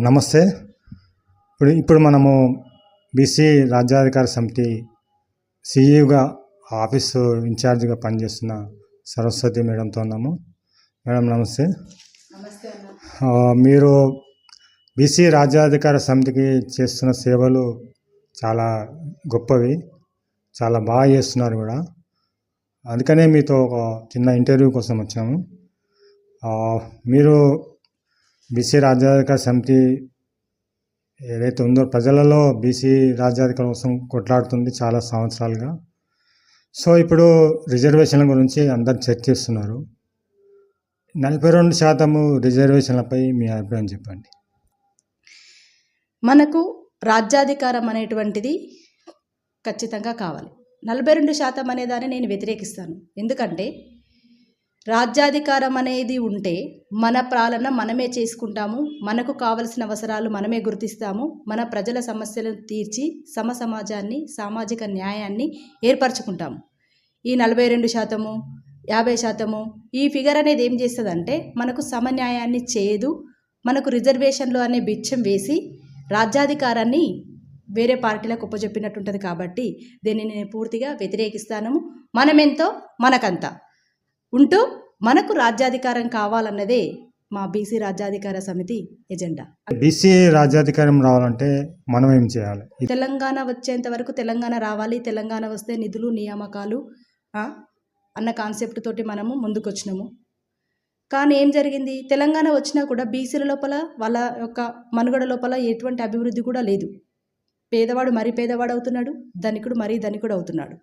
నమస్తే. ఇప్పుడు మనము బీసీ రాజ్యాధికార సమితి సీఈఓగా ఆఫీసు ఇన్ఛార్జిగా పనిచేస్తున్న సరస్వతి మేడంతో ఉన్నాము. మేడం నమస్తే. నమస్తే అన్న. మీరు బీసీ రాజ్యాధికార సమితికి చేస్తున్న సేవలు చాలా గొప్పవి, చాలా బాగా చేస్తున్నారు కూడా. అందుకనే మీతో ఒక చిన్న ఇంటర్వ్యూ కోసం వచ్చాము. మీరు బీసీ రాజ్యాధికార సమితి ఏదైతే ఉందో ప్రజలలో బీసీ రాజ్యాధికారం కోసం కొట్లాడుతుంది చాలా సంవత్సరాలుగా. సో ఇప్పుడు రిజర్వేషన్ల గురించి అందరు చర్చిస్తున్నారు. 42% రిజర్వేషన్లపై మీ అభిప్రాయం చెప్పండి. మనకు రాజ్యాధికారం అనేటువంటిది ఖచ్చితంగా కావాలి. 42% అనేదాన్ని నేను వ్యతిరేకిస్తాను. ఎందుకంటే రాజ్యాధికారం అనేది ఉంటే మన పాలన మనమే చేసుకుంటాము, మనకు కావలసిన అవసరాలు మనమే గుర్తిస్తాము, మన ప్రజల సమస్యలను తీర్చి సమాజాన్ని సామాజిక న్యాయాన్ని ఏర్పరచుకుంటాము. ఈ 42%, 50% ఈ ఫిగర్ అనేది ఏం చేస్తుందంటే మనకు సమన్యాయాన్ని చేయదు. మనకు రిజర్వేషన్లు అనే బిచ్చం వేసి రాజ్యాధికారాన్ని వేరే పార్టీలకు ఉపజెప్పినట్టుంటుంది. కాబట్టి దీన్ని నేను పూర్తిగా వ్యతిరేకిస్తాను. మనమెంతో మనకంతా ఉంటూ మనకు రాజ్యాధికారం కావాలన్నదే మా బీసీ రాజ్యాధికార సమితి ఎజెండా. బీసీ రాజ్యాధికారం రావాలంటే మనం ఏం చేయాలి? తెలంగాణ వచ్చేంత వరకు తెలంగాణ రావాలి, తెలంగాణ వస్తే నిధులు నియామకాలు అన్న కాన్సెప్ట్ తోటి మనము ముందుకొచ్చినాము. కానీ ఏం జరిగింది, తెలంగాణ వచ్చినా కూడా బీసీల లోపల వాళ్ళ యొక్క మనుగడ లోపల ఎటువంటి అభివృద్ధి కూడా లేదు. పేదవాడు మరీ పేదవాడు అవుతున్నాడు, ధనికుడు మరీ ధనికుడు అవుతున్నాడు.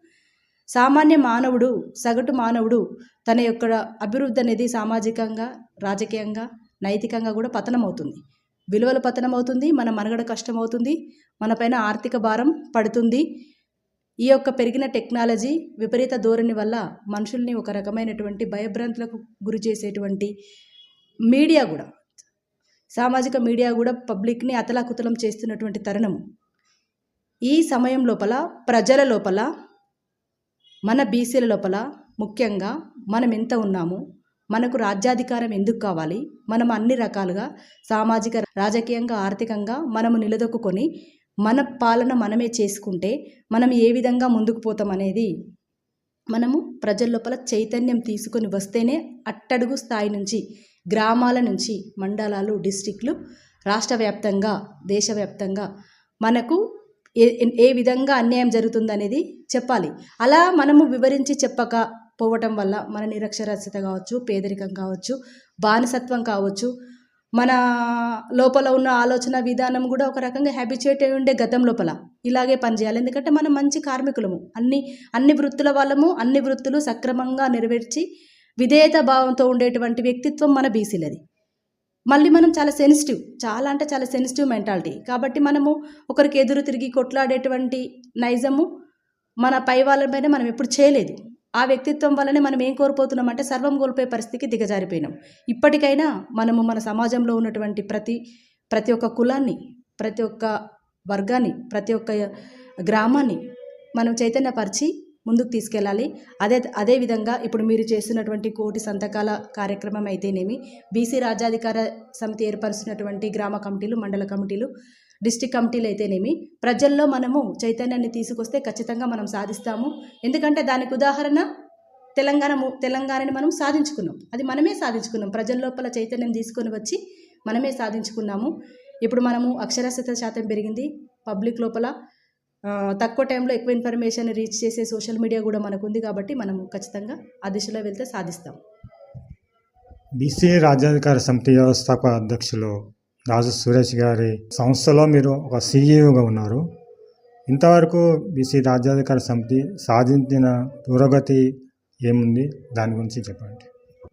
సామాన్య మానవుడు, సగటు మానవుడు తన యొక్క అభివృద్ధి అనేది సామాజికంగా, రాజకీయంగా, నైతికంగా కూడా పతనం అవుతుంది. విలువల పతనం అవుతుంది, మన మనుగడ కష్టం అవుతుంది, మనపైన ఆర్థిక భారం పడుతుంది. ఈ యొక్క పెరిగిన టెక్నాలజీ విపరీత ధోరణి వల్ల మనుషుల్ని ఒక రకమైనటువంటి భయభ్రాంతులకు గురి చేసేటువంటి మీడియా కూడా, సామాజిక మీడియా కూడా పబ్లిక్ని అతలాకుతలం చేస్తున్నటువంటి తరుణము. ఈ సమయం లోపల ప్రజల లోపల, మన బీసీల లోపల ముఖ్యంగా మనం ఎంత ఉన్నాము, మనకు రాజ్యాధికారం ఎందుకు కావాలి, మనం అన్ని రకాలుగా సామాజిక, రాజకీయంగా, ఆర్థికంగా మనము నిలదొక్కుని మన పాలన మనమే చేసుకుంటే మనం ఏ విధంగా ముందుకు పోతాం అనేది మనము ప్రజల లోపల చైతన్యం తీసుకొని వస్తేనే అట్టడుగు స్థాయి నుంచి, గ్రామాల నుంచి మండలాలు, డిస్ట్రిక్ట్లు, రాష్ట్ర వ్యాప్తంగా, దేశవ్యాప్తంగా మనకు ఏ విధంగా అన్యాయం జరుగుతుందనేది చెప్పాలి. అలా మనము వివరించి చెప్పకపోవటం వల్ల మన నిరక్షరాస్యత కావచ్చు, పేదరికం కావచ్చు, బానిసత్వం కావచ్చు, మన లోపల ఉన్న ఆలోచన విధానం కూడా ఒక రకంగా హ్యాబిచుయేట్ అయి ఉండే గతం లోపల ఇలాగే పనిచేయాలి. ఎందుకంటే మనం మంచి కార్మికులము, అన్ని వృత్తుల వాళ్ళము, అన్ని వృత్తులు సక్రమంగా నెరవేర్చి విధేయత భావంతో ఉండేటువంటి వ్యక్తిత్వం మన బీసీలది. మళ్ళీ మనం చాలా సెన్సిటివ్, చాలా అంటే చాలా సెన్సిటివ్ మెంటాలిటీ. కాబట్టి మనము ఒకరికి ఎదురు తిరిగి కొట్లాడేటువంటి నైజము మన పై వాళ్ళపైన మనం ఎప్పుడు చేయలేదు. ఆ వ్యక్తిత్వం వల్లనే మనం ఏం కోల్పోతున్నామంటే సర్వం కోల్పోయే పరిస్థితికి దిగజారిపోయినాం. ఇప్పటికైనా మనము మన సమాజంలో ఉన్నటువంటి ప్రతి ఒక్క కులాన్ని, ప్రతి ఒక్క వర్గాన్ని, ప్రతి ఒక్క గ్రామాన్ని మనం చైతన్యపరిచి ముందుకు తీసుకెళ్ళాలి. అదేవిధంగా ఇప్పుడు మీరు చేస్తున్నటువంటి 1,000 సంతకాల కార్యక్రమం అయితేనేమి, బీసీ రాజ్యాధికార సమితి ఏర్పరుస్తున్నటువంటి గ్రామ కమిటీలు, మండల కమిటీలు, డిస్ట్రిక్ట్ కమిటీలు అయితేనేమి, ప్రజల్లో మనము చైతన్యాన్ని తీసుకొస్తే ఖచ్చితంగా మనం సాధిస్తాము. ఎందుకంటే దానికి ఉదాహరణ తెలంగాణని మనం సాధించుకున్నాం. అది మనమే సాధించుకున్నాం. ప్రజల లోపల చైతన్యం తీసుకొని వచ్చి మనమే సాధించుకున్నాము. ఇప్పుడు మనము అక్షరాస్యత శాతం పెరిగింది. పబ్లిక్ లోపల తక్కువ టైంలో ఎక్కువ ఇన్ఫర్మేషన్ రీచ్ చేసే సోషల్ మీడియా కూడా మనకు ఉంది. కాబట్టి మనము ఖచ్చితంగా ఆ దిశలో వెళ్తే సాధిస్తాం. బీసీ రాజ్యాధికార సమితి వ్యవస్థాపక అధ్యక్షులు రాజు సురేష్ గారి సంస్థలో మీరు ఒక సీఈఓగా ఉన్నారు. ఇంతవరకు బీసీ రాజ్యాధికార సమితి సాధించిన పురోగతి ఏముంది, దాని గురించి చెప్పండి.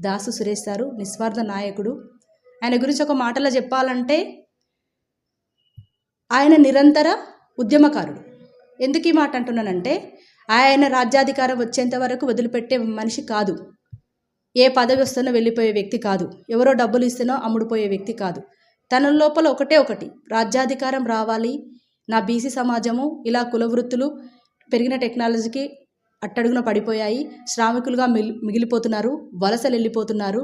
దాసు సురేష్ సారు నిస్వార్థ నాయకుడు. ఆయన గురించి ఒక మాటలో చెప్పాలంటే ఆయన నిరంతర ఉద్యమకారుడు. ఎందుకు ఈ మాట అంటున్నానంటే ఆయన రాజ్యాధికారం వచ్చేంత వరకు వదిలిపెట్టే మనిషి కాదు. ఏ పదవి వస్తేనో వెళ్ళిపోయే వ్యక్తి కాదు. ఎవరో డబ్బులు ఇస్తేనో అమ్ముడుపోయే వ్యక్తి కాదు. తన లోపల ఒకటి రాజ్యాధికారం రావాలి, నా బీసీ సమాజము ఇలా కులవృత్తులు పెరిగిన టెక్నాలజీకి అట్టడుగున పడిపోయాయి, శ్రామికులుగా మిగిలిపోతున్నారు, వలసలు వెళ్ళిపోతున్నారు,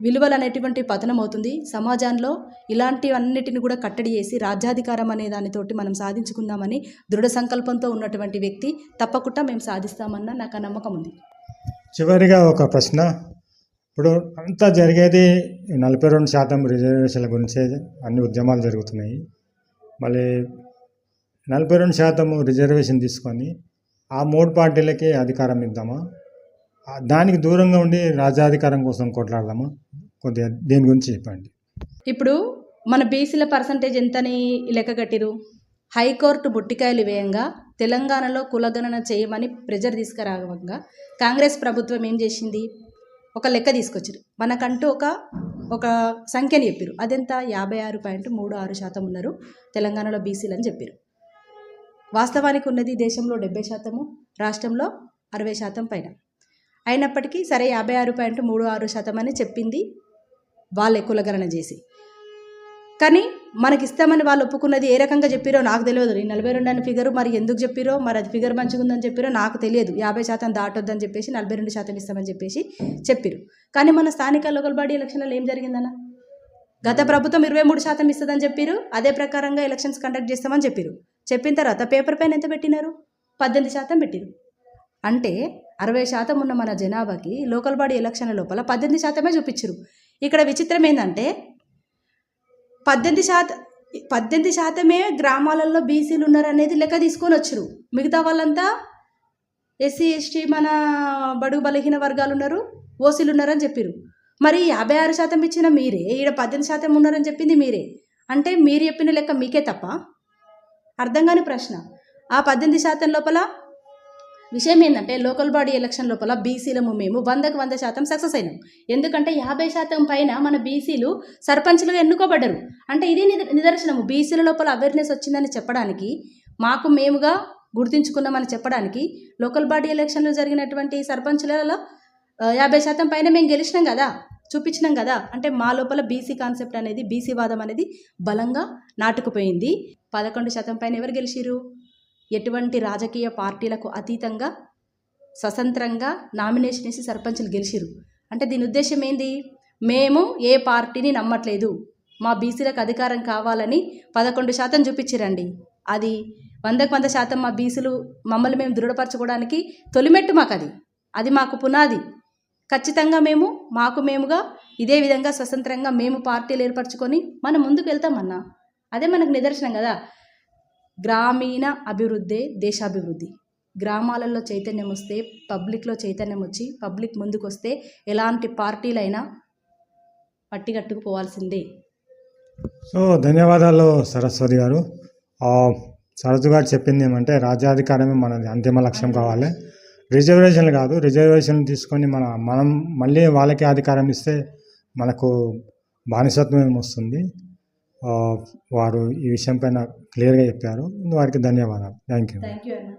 విలువలు అనేటువంటి పతనం అవుతుంది. సమాజంలో ఇలాంటివన్నిటిని కూడా కట్టడి చేసి రాజ్యాధికారం అనే దానితోటి మనం సాధించుకుందామని దృఢ సంకల్పంతో ఉన్నటువంటి వ్యక్తి తప్పకుండా మేము సాధిస్తామన్న నాకు ఆ నమ్మకం ఉంది. చివరిగా ఒక ప్రశ్న. ఇప్పుడు అంతా జరిగేది 42% రిజర్వేషన్ల గురించే అన్ని ఉద్యమాలు జరుగుతున్నాయి. మళ్ళీ 42% రిజర్వేషన్ తీసుకొని ఆ 3 పార్టీలకి అధికారం ఇద్దామా? దానికి దూరంగా ఉండి రాజ్యాధికారం కోసం కొట్లాడదామా? కొద్దిగా దేని గురించి చెప్పండి. ఇప్పుడు మన బీసీల పర్సంటేజ్ ఎంతని లెక్క కట్టిరు? హైకోర్టు ముట్టికాయలు వేయంగా తెలంగాణలో కులగణన చేయమని ప్రెజర్ తీసుకురావంగా కాంగ్రెస్ ప్రభుత్వం ఏం చేసింది? ఒక లెక్క తీసుకొచ్చారు. మనకంటూ ఒక సంఖ్యని చెప్పారు. అదెంత? 56.36% ఉన్నారు తెలంగాణలో బీసీలు అని చెప్పారు. వాస్తవానికి ఉన్నది దేశంలో 70%, రాష్ట్రంలో 60% పైన. అయినప్పటికీ సరే 56.36% అని చెప్పింది వాళ్ళే కులగణన చేసి. కానీ మనకి ఇస్తామని వాళ్ళు ఒప్పుకున్నది ఏ రకంగా చెప్పారో నాకు తెలియదు. ఈ 42 అనే ఫిగరు మరి ఎందుకు చెప్పారో, మరి అది ఫిగర్ మంచిగా ఉందని చెప్పారో నాకు తెలియదు. 50% దాటొద్దని చెప్పేసి 42% ఇస్తామని చెప్పేసి చెప్పారు. కానీ మన స్థానిక లోకల్ బాడీ ఎలక్షన్లలో ఏం జరిగిందన్న? గత ప్రభుత్వం 23% ఇస్తుందని చెప్పారు. అదే ప్రకారంగా ఎలక్షన్స్ కండక్ట్ చేస్తామని చెప్పారు. చెప్పిన తర్వాత పేపర్ పైన ఎంత పెట్టినారు? 18% పెట్టారు. అంటే 60% ఉన్న మన జనాభాకి లోకల్ బాడీ ఎలక్షన్ల లోపల 18% చూపించారు. ఇక్కడ విచిత్రం ఏంటంటే 18% గ్రామాలలో బీసీలు ఉన్నారనేది లెక్క తీసుకొని వచ్చారు. మిగతా వాళ్ళంతా ఎస్సీ ఎస్టీ మన బడుగు బలహీన వర్గాలు ఉన్నారు, ఓసీలు ఉన్నారని చెప్పారు. మరి 56% ఇచ్చిన మీరే, ఈడ 18% ఉన్నారని చెప్పింది మీరే. అంటే మీరు చెప్పిన లెక్క మీకే తప్ప? అర్థం కాని ప్రశ్న. ఆ 18% లోపల విషయం ఏంటంటే లోకల్ బాడీ ఎలక్షన్ లోపల బీసీలము మేము 100% సక్సెస్ అయినాం. ఎందుకంటే 50% పైన మన బీసీలు సర్పంచ్లుగా ఎన్నుకోబడ్డారు. అంటే ఇది నిదర్శనము. బీసీల లోపల అవేర్నెస్ వచ్చిందని చెప్పడానికి, మాకు మేముగా గుర్తించుకున్నామని చెప్పడానికి లోకల్ బాడీ ఎలక్షన్లో జరిగినటువంటి సర్పంచ్లలో 50% పైన మేము గెలిచినాం కదా, చూపించినాం కదా. అంటే మా లోపల బీసీ కాన్సెప్ట్ అనేది, బీసీ వాదం అనేది బలంగా నాటుకుపోయింది. 11% పైన ఎవరు గెలిచిరు? ఎటువంటి రాజకీయ పార్టీలకు అతీతంగా స్వతంత్రంగా నామినేషన్ వేసి సర్పంచ్లు గెలిచిరు. అంటే దీని ఉద్దేశం ఏంది? మేము ఏ పార్టీని నమ్మట్లేదు, మా బీసీలకు అధికారం కావాలని 11% చూపించిరండి. అది 100% మా బీసీలు మమ్మల్ని మేము దృఢపరచుకోవడానికి తొలిమెట్టు మాకు. అది మాకు పునాది. ఖచ్చితంగా మేము మాకు మేముగా ఇదే విధంగా స్వతంత్రంగా మేము పార్టీలు ఏర్పరచుకొని మనం ముందుకు వెళ్తామన్నా. అదే మనకు నిదర్శనం కదా. గ్రామీణ అభివృద్ధే దేశాభివృద్ధి. గ్రామాలలో చైతన్యం వస్తే, పబ్లిక్లో చైతన్యం వచ్చి పబ్లిక్ ముందుకు వస్తే ఎలాంటి పార్టీలైనా పట్టికట్టుకుపోవాల్సిందే. సో ధన్యవాదాలు సరస్వతి గారు. సరస్వతి గారు చెప్పింది ఏమంటే రాజ్యాధికారమే మనది అంతిమ లక్ష్యం కావాలి, రిజర్వేషన్లు కాదు. రిజర్వేషన్లు తీసుకొని మనం మళ్ళీ వాళ్ళకే అధికారం ఇస్తే మనకు బానిసత్వం ఏమొస్తుంది. వారు ఈ విషయం పైన క్లియర్గా చెప్పారు. వారికి ధన్యవాదాలు. Thank you. థ్యాంక్ యూ అన్న.